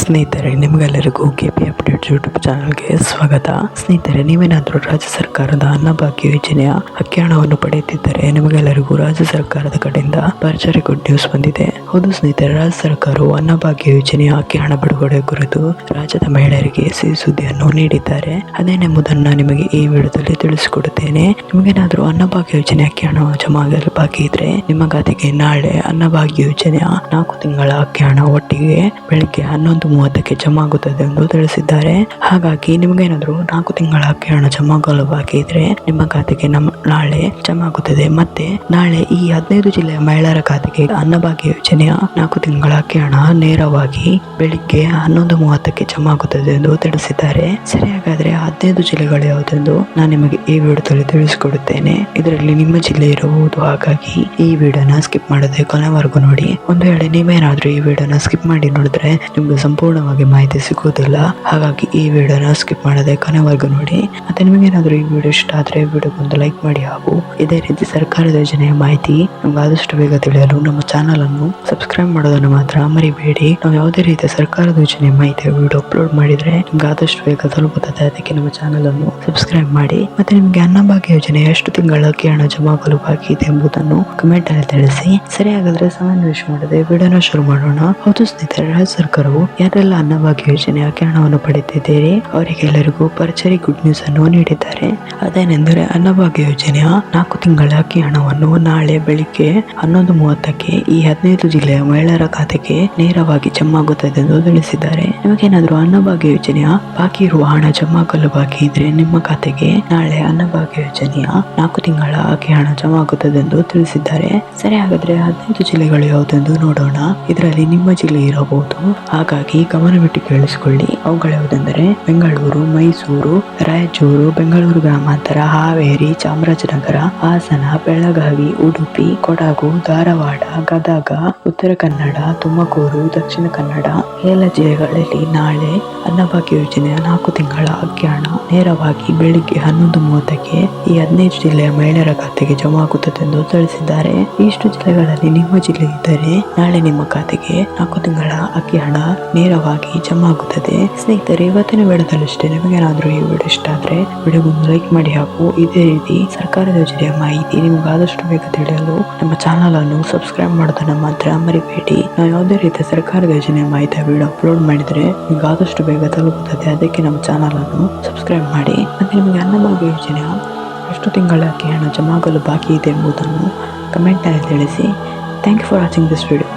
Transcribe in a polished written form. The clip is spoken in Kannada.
ಸ್ನೇಹಿತರೆ, ನಿಮಗೆಲ್ಲರಿಗೂ ಕೆಪಿ ಅಪ್ಡೇಟ್ಸ್ ಯೂಟ್ಯೂಬ್ ಚಾನಲ್ಗೆ ಸ್ವಾಗತ. ಸ್ನೇಹಿತರೆ, ನೀವೇನಾದರೂ ರಾಜ್ಯ ಸರ್ಕಾರದ ಅನ್ನಭಾಗ್ಯ ಯೋಜನೆಯ ಅಕ್ಕಿ ಹಣವನ್ನು ಪಡೆಯುತ್ತಿದ್ದರೆ ನಿಮಗೆಲ್ಲರಿಗೂ ರಾಜ್ಯ ಸರ್ಕಾರದ ಕಡೆಯಿಂದ ಭರ್ಜರಿ ಗುಡ್ ನ್ಯೂಸ್ ಬಂದಿದೆ. ಹೌದು ಸ್ನೇಹಿತರೆ, ರಾಜ್ಯ ಸರ್ಕಾರವು ಅನ್ನಭಾಗ್ಯ ಯೋಜನೆಯ ಅಕ್ಕಿ ಹಣ ಬಿಡುಗಡೆ ಕುರಿತು ರಾಜ್ಯದ ಮಹಿಳೆಯರಿಗೆ ಸಿಹಿ ಸುದ್ದಿಯನ್ನು ನೀಡಿದ್ದಾರೆ. ಅದೇನೆಂಬುದನ್ನು ನಿಮಗೆ ಈ ವಿಡಿಯೋದಲ್ಲಿ ತಿಳಿಸಿಕೊಡುತ್ತೇನೆ. ನಿಮಗೇನಾದರೂ ಅನ್ನಭಾಗ್ಯ ಯೋಜನೆ ಅಕ್ಕಿ ಹಣ ಜಮಾ ಆಗಲು ಬಾಕಿ ಇದ್ರೆ ನಿಮ್ಮ ಖಾತೆಗೆ ನಾಳೆ ಅನ್ನಭಾಗ್ಯ ಯೋಜನೆಯ 4 ತಿಂಗಳ ಅಕ್ಕಿ ಹಣ ಒಟ್ಟಿಗೆ ಬೆಳಿಗ್ಗೆ 11:30ಕ್ಕೆ ಜಮಾ ಆಗುತ್ತದೆ ಎಂದು ತಿಳಿಸಿದ್ದಾರೆ. ಹಾಗಾಗಿ ನಿಮಗೇನಾದರೂ 4 ತಿಂಗಳ ಅಕ್ಕಿ ಹಣ ಜಮಾ ಆಗಲು ಬಾಕಿ ಇದ್ರೆ ನಿಮ್ಮ ಖಾತೆಗೆ ನಾಳೆ ಜಮಾ ಆಗುತ್ತದೆ. ಮತ್ತೆ ನಾಳೆ ಈ 15 ಜಿಲ್ಲೆಯ ಮಹಿಳೆಯರ ಖಾತೆಗೆ ಅನ್ನಭಾಗ್ಯ ಯೋಜನೆಯ 4 ತಿಂಗಳ ಅಕ್ಕಿ ಹಣ ನೇರವಾಗಿ ಬೆಳಿಗ್ಗೆ 11:30ಕ್ಕೆ ಜಮಾ ಆಗುತ್ತದೆ ಎಂದು ತಿಳಿಸಿದ್ದಾರೆ. ಸರಿ, ಹಾಗಾದ್ರೆ 15 ಜಿಲ್ಲೆಗಳು ಯಾವುದೆಂದು ನಾನು ನಿಮಗೆ ಈ ವಿಡಿಯೋದಲ್ಲಿ ತಿಳಿಸಿಕೊಡುತ್ತೇನೆ. ಇದರಲ್ಲಿ ನಿಮ್ಮ ಜಿಲ್ಲೆ ಇರಬಹುದು. ಹಾಗಾಗಿ ಈ ವಿಡಿಯೋನ ಸ್ಕಿಪ್ ಮಾಡದೆ ಕೊನೆವರೆಗೂ ನೋಡಿ. ಒಂದು ವೇಳೆ ನೀವೇನಾದ್ರೂ ಈ ವಿಡಿಯೋನ ಸ್ಕಿಪ್ ಮಾಡಿ ನೋಡಿದ್ರೆ ನಿಮ್ಗೆ ಸಂಪೂರ್ಣವಾಗಿ ಮಾಹಿತಿ ಸಿಗುವುದಿಲ್ಲ. ಹಾಗಾಗಿ ಈ ವಿಡಿಯೋನ ಸ್ಕಿಪ್ ಮಾಡದೆ ಕೊನೆವರೆಗೂ ನೋಡಿ. ಮತ್ತೆ ನಿಮಗೇನಾದ್ರೂ ಈ ವಿಡಿಯೋ ಇಷ್ಟ ಆದ್ರೆ ವಿಡಿಯೋಗೊಂದು ಲೈಕ್ ಮಾಡಿ. ಹಾಗೂ ಇದೇ ರೀತಿ ಸರ್ಕಾರದ ಯೋಜನೆಯ ಮಾಹಿತಿ ನಮ್ಗೆ ಆದಷ್ಟು ಬೇಗ ತಿಳಿಯಲು ನಮ್ಮ ಚಾನಲ್ ಅನ್ನು ಸಬ್ಸ್ಕ್ರೈಬ್ ಮಾಡೋದನ್ನು ಮಾತ್ರ ಮರಿಬೇಡಿ. ನಾವು ಯಾವುದೇ ರೀತಿಯ ಸರ್ಕಾರದ ಯೋಜನೆಯ ಮಾಹಿತಿ ವಿಡಿಯೋ ಅಪ್ಲೋಡ್ ಮಾಡಿದ್ರೆ ನಿಮ್ಗೆ ಆದಷ್ಟು ಬೇಗ ತಲುಪುತ್ತದೆ. ಅದಕ್ಕೆ ನಮ್ಮ ಚಾನಲ್ ಅನ್ನು ಸಬ್ಸ್ಕ್ರೈಬ್ ಮಾಡಿ. ಮತ್ತೆ ನಿಮ್ಗೆ ಅನ್ನಭಾಗ್ಯ ಯೋಜನೆ ಎಷ್ಟು ತಿಂಗಳ ಅಕ್ಕಿ ಹಣ ಜಮಾ ಆಗಲು ಬಾಕಿ ಇದೆ ಎಂಬುದನ್ನು ಕಮೆಂಟ್ ಅಲ್ಲಿ ತಿಳಿಸಿ. ಸರಿ, ಹಾಗಾದ್ರೆ ಸಮಯ ವೇಸ್ಟ್ ಮಾಡದೆ ವಿಡಿಯೋನ ಶುರು ಮಾಡೋಣ. ಹೌದು ಸ್ನೇಹಿತರೆ, ರಾಜ್ಯ ಸರ್ಕಾರವು ಯಾರೆಲ್ಲ ಅನ್ನಭಾಗ್ಯ ಯೋಜನೆ ಅಕ್ಕಿ ಹಣವನ್ನು ಪಡೆದಿದ್ದೀರಿ ಅವರಿಗೆಲ್ಲರಿಗೂ ಭರ್ಜರಿ ಗುಡ್ ನ್ಯೂಸ್ ಅನ್ನು ನೀಡಿದ್ದಾರೆ. ಅದೇನೆಂದರೆ ಅನ್ನಭಾಗ್ಯ ಯೋಜನೆಯ 4 ತಿಂಗಳ ಅಕ್ಕಿ ಹಣವನ್ನು ನಾಳೆ ಬೆಳಿಗ್ಗೆ 11:30ಕ್ಕೆ ಈ 15 ಜಿಲ್ಲೆಯ ಮಹಿಳೆಯರ ಖಾತೆಗೆ ನೇರವಾಗಿ ಜಮಾ ಆಗುತ್ತದೆ ಎಂದು ತಿಳಿಸಿದ್ದಾರೆ. ನಿಮಗೇನಾದ್ರೂ ಅನ್ನಭಾಗ್ಯ ಯೋಜನೆಯ ಬಾಕಿ ಇರುವ ಹಣ ಜಮಾ ಆಗಲು ಬಾಕಿ ಇದ್ರೆ ನಿಮ್ಮ ಖಾತೆಗೆ ನಾಳೆ ಅನ್ನಭಾಗ್ಯ ಯೋಜನೆಯ 4 ತಿಂಗಳ ಅಕ್ಕಿ ಹಣ ಜಮಾ ಆಗುತ್ತದೆ ಎಂದು ತಿಳಿಸಿದ್ದಾರೆ. ಸರಿ, ಹಾಗಾದ್ರೆ 15 ಜಿಲ್ಲೆಗಳು ಯಾವುದೆಂದು ನೋಡೋಣ. ಇದರಲ್ಲಿ ನಿಮ್ಮ ಜಿಲ್ಲೆ ಇರಬಹುದು. ಹಾಗಾಗಿ ಗಮನವಿಟ್ಟು ಕೇಳಿಸಿಕೊಳ್ಳಿ. ಅವುಗಳು ಯಾವುದೆಂದರೆ ಬೆಂಗಳೂರು, ಮೈಸೂರು, ರಾಯಚೂರು, ಬೆಂಗಳೂರು ಗ್ರಾಮಾಂತರ, ಹಾವೇರಿ, ಚಾಮರಾಜನಗರ, ಹಾಸನ, ಬೆಳಗಾವಿ, ಉಡುಪಿ, ಕೊಡಗು, ಧಾರವಾಡ, ಗದಗ, ಉತ್ತರ ಕನ್ನಡ, ತುಮಕೂರು, ದಕ್ಷಿಣ ಕನ್ನಡ ಎಲ್ಲ ಜಿಲ್ಲೆಗಳಲ್ಲಿ ನಾಳೆ ಅನ್ನಭಾಗ್ಯ ಯೋಜನೆಯ 4 ತಿಂಗಳ ಅಕ್ಕಿ ಹಣ ನೇರವಾಗಿ ಬೆಳಿಗ್ಗೆ 11:30ಕ್ಕೆ ಈ 15 ಜಿಲ್ಲೆಯ ಮಹಿಳೆಯರ ಖಾತೆಗೆ ಜಮಾ ಆಗುತ್ತದೆ ಎಂದು ತಿಳಿಸಿದ್ದಾರೆ. ಇಷ್ಟು ಜಿಲ್ಲೆಗಳಲ್ಲಿ ನಿಮ್ಮ ಜಿಲ್ಲೆ ಇದ್ದರೆ ನಾಳೆ ನಿಮ್ಮ ಖಾತೆಗೆ 4 ತಿಂಗಳ ಅಕ್ಕಿ ಹಣ ನೇರವಾಗಿ ಜಮಾ ಆಗುತ್ತದೆ. ಸ್ನೇಹಿತರೆ, ಇವತ್ತಿನ ವಿಡಿಯೋದಲ್ಲಿ ಅಷ್ಟೇ. ನಿಮಗೇನಾದ್ರೂ ಈ ವಿಡಿಯೋ ಇಷ್ಟ ಆದ್ರೆ ವಿಡಿಯೋಗೊಂದು ಲೈಕ್ ಮಾಡಿ. ಹಾಗೂ ಇದೇ ರೀತಿ ಸರ್ಕಾರದ ಯೋಜನೆಯ ಮಾಹಿತಿ ನಿಮ್ಗೆ ಆದಷ್ಟು ಬೇಗ ತಿಳಿಯಲು ನಮ್ಮ ಚಾನಲ್ ಅನ್ನು ಸಬ್ಸ್ಕ್ರೈಬ್ ಮಾಡೋದನ್ನ ಮಾತ್ರ ಮರಿಬೇಡಿ. ನಾವು ಯಾವುದೇ ರೀತಿಯ ಸರ್ಕಾರದ ಯೋಜನೆಯ ಮಾಹಿತಿ ವಿಡಿಯೋ ಅಪ್ಲೋಡ್ ಮಾಡಿದ್ರೆ ನಿಮ್ಗೆ ಆದಷ್ಟು ಬೇಗ ತಲುಪುತ್ತದೆ. ಅದಕ್ಕೆ ನಮ್ಮ ಚಾನಲ್ ಅನ್ನು ಸಬ್ಸ್ಕ್ರೈಬ್ ಮಾಡಿ. ಮತ್ತೆ ನಿಮಗೆ ಅನ್ನಭಾಗ್ಯ ಯೋಜನೆಯ ಎಷ್ಟು ತಿಂಗಳ ಅಕ್ಕಿ ಹಣ ಜಮಾ ಆಗಲು ಬಾಕಿ ಇದೆ ಎಂಬುದನ್ನು ಕಮೆಂಟ್ ನಲ್ಲಿ ತಿಳಿಸಿ. Thank you for watching this video.